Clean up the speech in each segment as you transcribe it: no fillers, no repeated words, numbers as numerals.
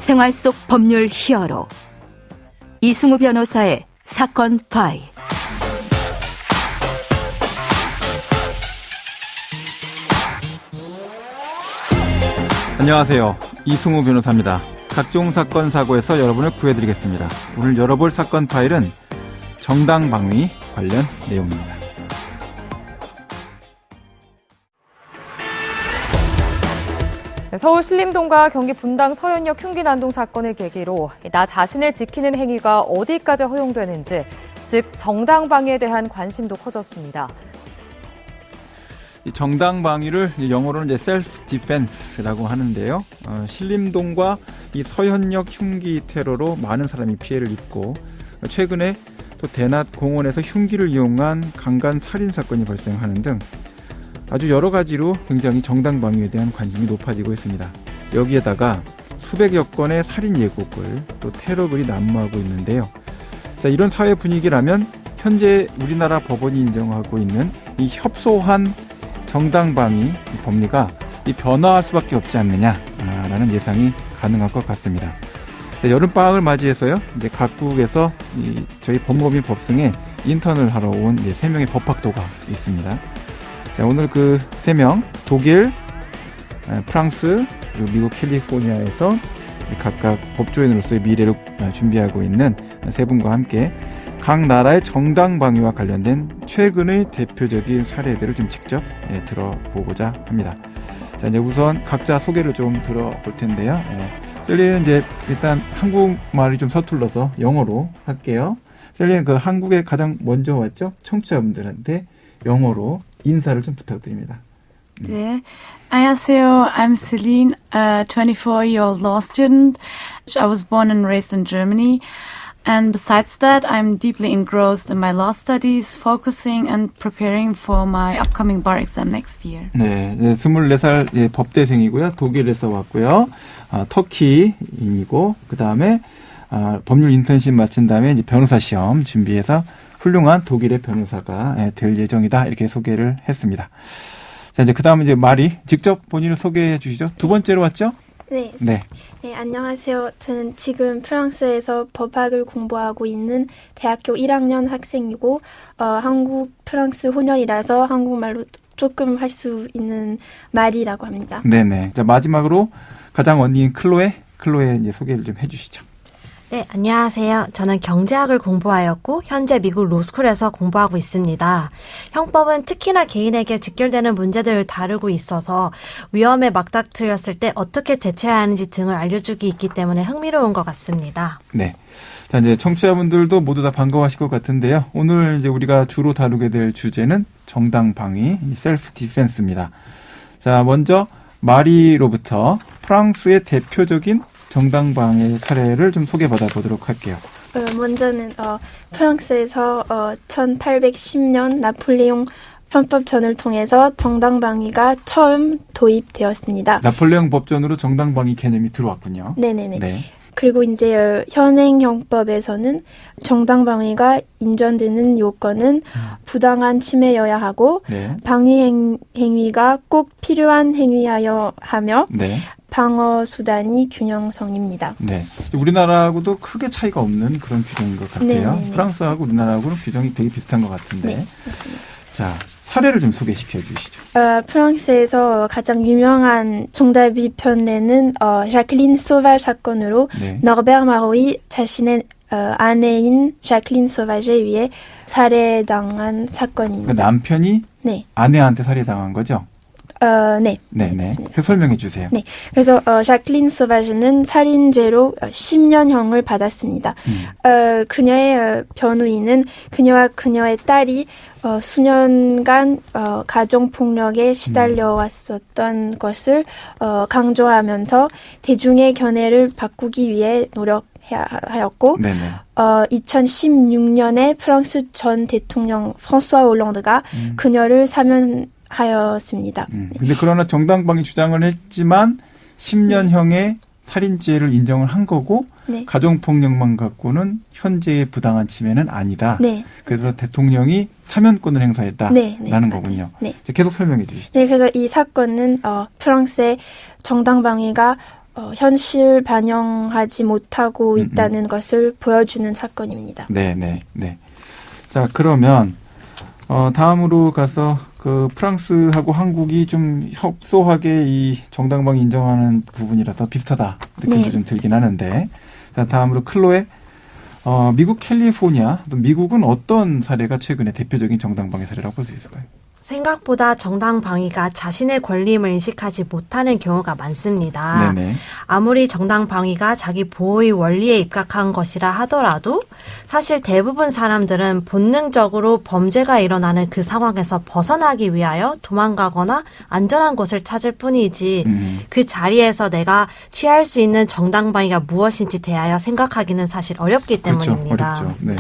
생활 속 법률 히어로 이승우 변호사의 사건 파일. 안녕하세요. 이승우 변호사입니다. 각종 사건 사고에서 여러분을 구해드리겠습니다. 오늘 열어볼 사건 파일은 정당방위 관련 내용입니다. 서울 신림동과 경기 분당 서현역 흉기 난동 사건을 계기로 나 자신을 지키는 행위가 어디까지 허용되는지, 즉 정당방위에 대한 관심도 커졌습니다. 이 정당방위를 영어로는 self defense라고 하는데요. 신림동과 이 서현역 흉기 테러로 많은 사람이 피해를 입고, 최근에 또 대낮 공원에서 흉기를 이용한 강간 살인 사건이 발생하는 등 아주 여러 가지로 굉장히 정당방위에 대한 관심이 높아지고 있습니다. 여기에다가 수백여 건의 살인 예고글, 또 테러글이 난무하고 있는데요. 자, 이런 사회 분위기라면 현재 우리나라 법원이 인정하고 있는 이 협소한 정당방위 법리가 변화할 수밖에 없지 않느냐라는 예상이 가능할 것 같습니다. 자, 여름방학을 맞이해서요, 이제 각국에서 저희 법무법인 법승에 인턴을 하러 온 3명의 법학도가 있습니다. 자, 오늘 그 3명, 독일, 프랑스, 그리고 미국 캘리포니아에서 각각 법조인으로서의 미래를 준비하고 있는 3분과 함께 각 나라의 정당방위와 관련된 최근의 대표적인 사례들을 좀 직접 들어보고자 합니다. 자, 이제 우선 각자 소개를 좀 들어볼 텐데요. 셀리는 이제 일단 한국말이 좀 서툴러서 영어로 할게요. 셀리는 그 한국에 가장 먼저 왔죠? 청취자분들한테 영어로 인사를 좀 부탁드립니다. 네. 안녕하세요. I'm Celine, a 24-year-old law student. I was born and raised in Germany. And besides that, I'm deeply engrossed in my law studies, focusing and preparing for my upcoming bar exam next year. 네, 24살 법대생이고요. 독일에서 왔고요. 터키인이고, 그 다음에 법률 인턴십 마친 다음에 이제 변호사 시험 준비해서 훌륭한 독일의 변호사가 될 예정이다. 이렇게 소개를 했습니다. 자, 이제 그 다음에 이제 마리 직접 본인을 소개해 주시죠. 두 번째로 왔죠? 네. 네. 네, 안녕하세요. 저는 지금 프랑스에서 법학을 공부하고 있는 대학교 1학년 학생이고, 한국 프랑스 혼혈이라서 한국말로 조금 할 수 있는 말이라고 합니다. 네네. 자, 마지막으로 가장 언니인 클로에 이제 소개를 좀 해주시죠. 네, 안녕하세요. 저는 경제학을 공부하였고 현재 미국 로스쿨에서 공부하고 있습니다. 형법은 특히나 개인에게 직결되는 문제들을 다루고 있어서 위험에 맞닥뜨렸을 때 어떻게 대처해야 하는지 등을 알려주기 있기 때문에 흥미로운 것 같습니다. 네. 자, 이제 청취자분들도 모두 다 반가워하실 것 같은데요. 오늘 이제 우리가 주로 다루게 될 주제는 정당방위, 셀프 디펜스입니다. 자, 먼저 마리로부터 프랑스의 대표적인 정당방위 사례를 좀 소개받아 보도록 할게요. 먼저는 프랑스에서 1810년 나폴레옹 편법전을 통해서 정당방위가 처음 도입되었습니다. 나폴레옹 법전으로 정당방위 개념이 들어왔군요. 네네네. 네. 그리고 이제 현행 형법에서는 정당방위가 인정되는 요건은 부당한 침해여야 하고, 네. 방위 행위가 꼭 필요한 행위하여 하며, 네. 방어 수단이 균형성입니다. 네. 우리나라하고도 크게 차이가 없는 그런 규정인 것 같아요. 네네네. 프랑스하고 우리나라하고는 규정이 되게 비슷한 것 같은데. 네, 맞습니다. 자, 사례를 좀 소개시켜 주시죠. 프랑스에서 가장 유명한 정답이 편에는 ዣ클린 소발 사건으로, 네. 너베르 마로이 자신의 아내인 ዣ클린 소발에 의해 살해당한 사건입니다. 그러니까 남편이 네. 아내한테 살해당한 거죠? 네. 네네. 맞습니다. 그 설명해 주세요. 네. 그래서 ዣ클린 소바즈는 살인죄로 10년형을 받았습니다. 그녀의 변호인은 그녀와 그녀의 딸이 수년간 가정폭력에 시달려왔었던 것을 강조하면서 대중의 견해를 바꾸기 위해 노력하였고, 네네. 2016년에 프랑스 전 대통령 프랑스와 올랑드가 그녀를 사면하였습니다. 근데 그러나 정당방위 주장을 했지만 10년형의 살인죄를 인정을 한 거고, 네. 가정폭력만 갖고는 현재의 부당한 침해는 아니다. 네. 그래서 대통령이 사면권을 행사했다라는 네, 거군요. 네. 계속 설명해 주시죠. 네, 그래서 이 사건은 프랑스의 정당방위가 현실 반영하지 못하고 있다는 것을 보여주는 사건입니다. 네. 자, 그러면 다음으로 가서 그 프랑스하고 한국이 좀 협소하게 이 정당방위 인정하는 부분이라서 비슷하다 느낌도 네. 좀 들긴 하는데, 자, 다음으로 클로에 미국 캘리포니아, 또 미국은 어떤 사례가 최근에 대표적인 정당방위 사례라고 볼 수 있을까요? 생각보다 정당방위가 자신의 권리임을 인식하지 못하는 경우가 많습니다. 네네. 아무리 정당방위가 자기 보호의 원리에 입각한 것이라 하더라도 사실 대부분 사람들은 본능적으로 범죄가 일어나는 그 상황에서 벗어나기 위하여 도망가거나 안전한 곳을 찾을 뿐이지 그 자리에서 내가 취할 수 있는 정당방위가 무엇인지 대하여 생각하기는 사실 어렵기 때문입니다. 그렇죠. 어렵죠. 네.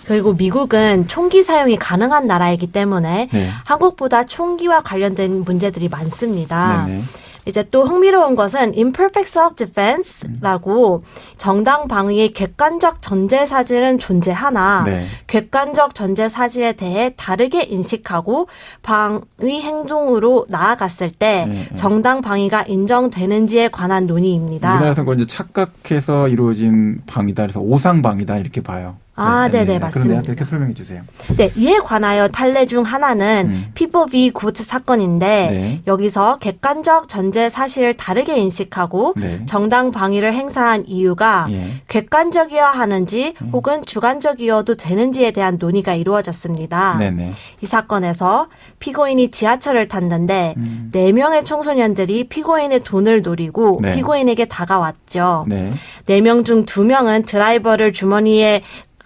그리고 미국은 총기 사용이 가능한 나라이기 때문에 네. 한국보다 총기와 관련된 문제들이 많습니다. 네네. 이제 또 흥미로운 것은 imperfect self-defense라고 정당 방위의 객관적 전제 사실은 존재하나 네. 객관적 전제 사실에 대해 다르게 인식하고 방위 행동으로 나아갔을 때 네. 정당 방위가 인정되는지에 관한 논의입니다. 우리나라에서는 그걸 이제 착각해서 이루어진 방위다, 그래서 오상방위다 이렇게 봐요. 네네, 맞습니다. 그런데 이렇게 설명해 주세요. 네, 이에 관하여 판례 중 하나는 피보 v 고츠 사건인데 네. 여기서 객관적 전제 사실을 다르게 인식하고 네. 정당 방위를 행사한 이유가 예. 객관적이어야 하는지 혹은 주관적이어도 되는지에 대한 논의가 이루어졌습니다. 네네. 이 사건에서 피고인이 지하철을 탔는데 4명의 청소년들이 피고인의 돈을 노리고 네. 피고인에게 다가왔죠. 네. 4명 중 2명은 드라이버를 주머니에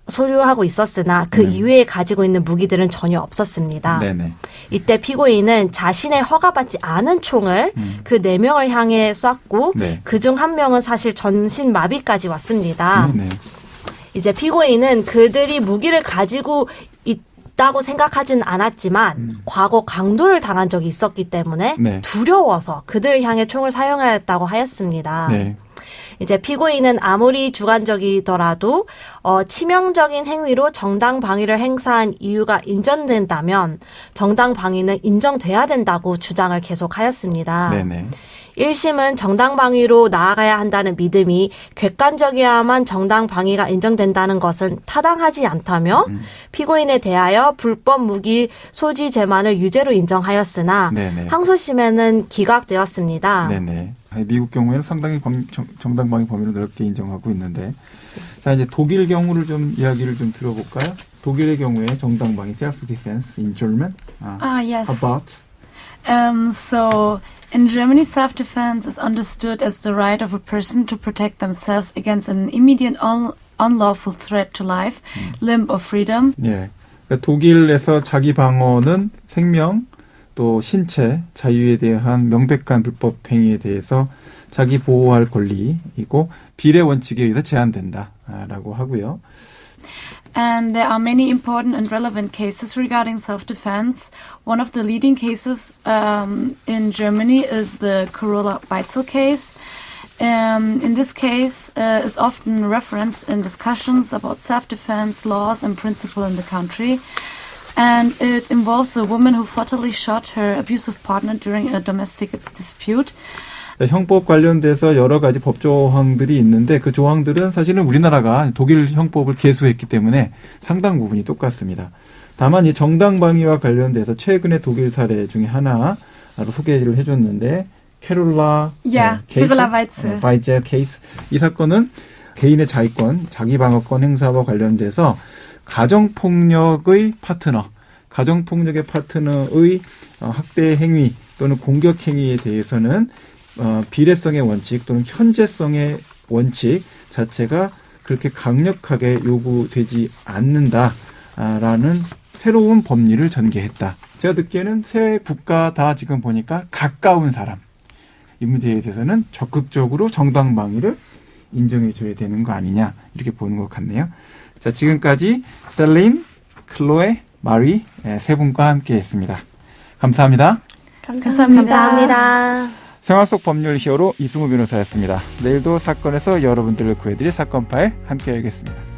소유하고 있었으나 그 이외에 가지고 있는 무기들은 전혀 없었습니다. 네네. 이때 피고인은 자신의 허가받지 않은 총을 그 4명을 향해 쐈고 네. 그중 1명은 사실 전신마비까지 왔습니다. 네네. 이제 피고인은 그들이 무기를 가지고 있다고 생각하진 않았지만 과거 강도를 당한 적이 있었기 때문에 네. 두려워서 그들을 향해 총을 사용하였다고 하였습니다. 네. 이제 피고인은 아무리 주관적이더라도 치명적인 행위로 정당 방위를 행사한 이유가 인정된다면 정당 방위는 인정돼야 된다고 주장을 계속하였습니다. 네네. 1심은 정당 방위로 나아가야 한다는 믿음이 객관적이어야만 정당 방위가 인정된다는 것은 타당하지 않다며 피고인에 대하여 불법 무기 소지 죄만을 유죄로 인정하였으나 네네. 항소심에는 기각되었습니다. 네네. 미국 경우에는 상당히 정당 방위 범위를 넓게 인정하고 있는데, 자, 이제 독일 경우를 좀 이야기를 좀 들어볼까요? 독일의 경우에 정당 방위 self-defense in German. Yes. About. So, in Germany, self-defense is understood as the right of a person to protect themselves against an immediate unlawful threat to life, limb or freedom. 예. 그러니까 독일에서 자기 방어는 생명, 또 신체, 자유에 대한 명백한 불법 행위에 대해서 자기 보호할 권리이고 비례 원칙에 의해서 제한된다라고 하고요. And there are many important and relevant cases regarding self-defense. One of the leading cases in Germany is the Carola-Weitzel case. In this case, is often referenced in discussions about self-defense laws and principle in the country. And it involves a woman who fatally shot her abusive partner during a domestic dispute. 형법 관련돼서 여러 가지 법 조항들이 있는데 그 조항들은 사실은 우리나라가 독일 형법을 계수했기 때문에 상당 부분이 똑같습니다. 다만 이 정당 방위와 관련돼서 최근의 독일 사례 중에 하나로 소개를 해줬는데 캐롤라 캐롤라 바이츠. 바이츠 케이스. 이 사건은 개인의 자위권, 자기 방어권 행사와 관련돼서 가정폭력의 파트너의 학대 행위 또는 공격 행위에 대해서는 비례성의 원칙 또는 현재성의 원칙 자체가 그렇게 강력하게 요구되지 않는다라는 새로운 법리를 전개했다. 제가 듣기에는 세 국가 다 지금 보니까 가까운 사람. 이 문제에 대해서는 적극적으로 정당 방위를 인정해줘야 되는 거 아니냐 이렇게 보는 것 같네요. 자, 지금까지 셀린, 클로에, 마리 세 분과 함께했습니다. 감사합니다. 감사합니다. 생활 속 법률 히어로 이승우 변호사였습니다. 내일도 사건에서 여러분들을 구해드릴 사건 파일 함께 알겠습니다.